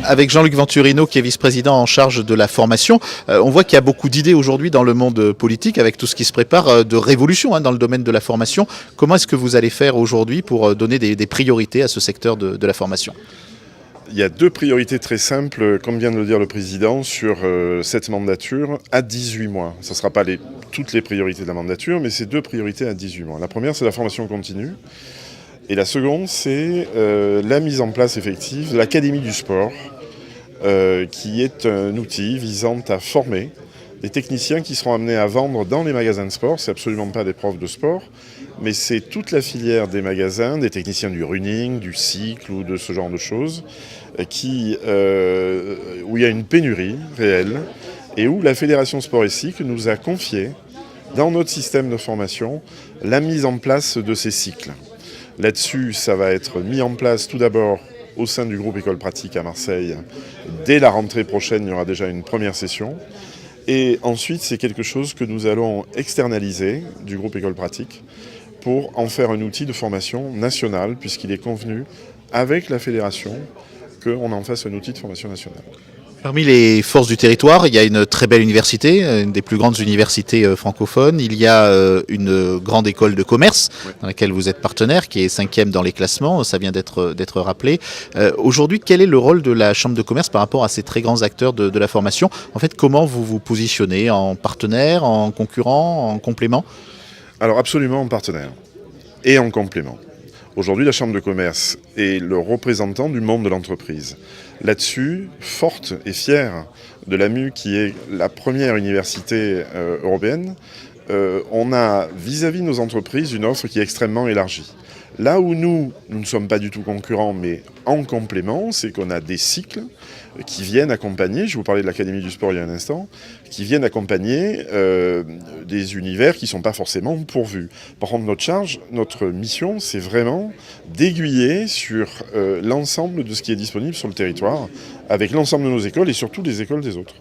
Avec Jean-Luc Venturino, qui est vice-président en charge de la formation, on voit qu'il y a beaucoup d'idées aujourd'hui dans le monde politique, avec tout ce qui se prépare de révolution dans le domaine de la formation. Comment est-ce que vous allez faire aujourd'hui pour donner des priorités à ce secteur de la formation ? Il y a deux priorités très simples, comme vient de le dire le président, sur cette mandature à 18 mois. Ce ne sera pas toutes les priorités de la mandature, mais c'est deux priorités à 18 mois. La première, c'est la formation continue. Et la seconde, c'est la mise en place effective de l'Académie du sport, qui est un outil visant à former des techniciens qui seront amenés à vendre dans les magasins de sport. C'est absolument pas des profs de sport, mais c'est toute la filière des magasins, des techniciens du running, du cycle ou de ce genre de choses, où il y a une pénurie réelle et où la Fédération Sport et Cycle nous a confié, dans notre système de formation, la mise en place de ces cycles. Là-dessus, ça va être mis en place tout d'abord au sein du groupe École Pratique à Marseille. Dès la rentrée prochaine, il y aura déjà une première session. Et ensuite, c'est quelque chose que nous allons externaliser du groupe École Pratique pour en faire un outil de formation nationale, puisqu'il est convenu avec la fédération qu'on en fasse un outil de formation nationale. Parmi les forces du territoire, il y a une très belle université, une des plus grandes universités francophones. Il y a une grande école de commerce dans laquelle vous êtes partenaire, qui est 5e dans les classements, ça vient d'être rappelé. Aujourd'hui, quel est le rôle de la Chambre de commerce par rapport à ces très grands acteurs de la formation ? En fait, comment vous vous positionnez ? En partenaire, en concurrent, en complément ? Alors absolument en partenaire et en complément. Aujourd'hui, la Chambre de commerce est le représentant du monde de l'entreprise. Là-dessus, forte et fière de l'AMU, qui est la première université européenne, on a vis-à-vis de nos entreprises une offre qui est extrêmement élargie. Là où nous ne sommes pas du tout concurrents, mais en complément, c'est qu'on a des cycles qui viennent accompagner, je vous parlais de l'Académie du sport il y a un instant, qui viennent accompagner des univers qui ne sont pas forcément pourvus. Par contre, notre mission, c'est vraiment d'aiguiller sur l'ensemble de ce qui est disponible sur le territoire, avec l'ensemble de nos écoles et surtout des écoles des autres.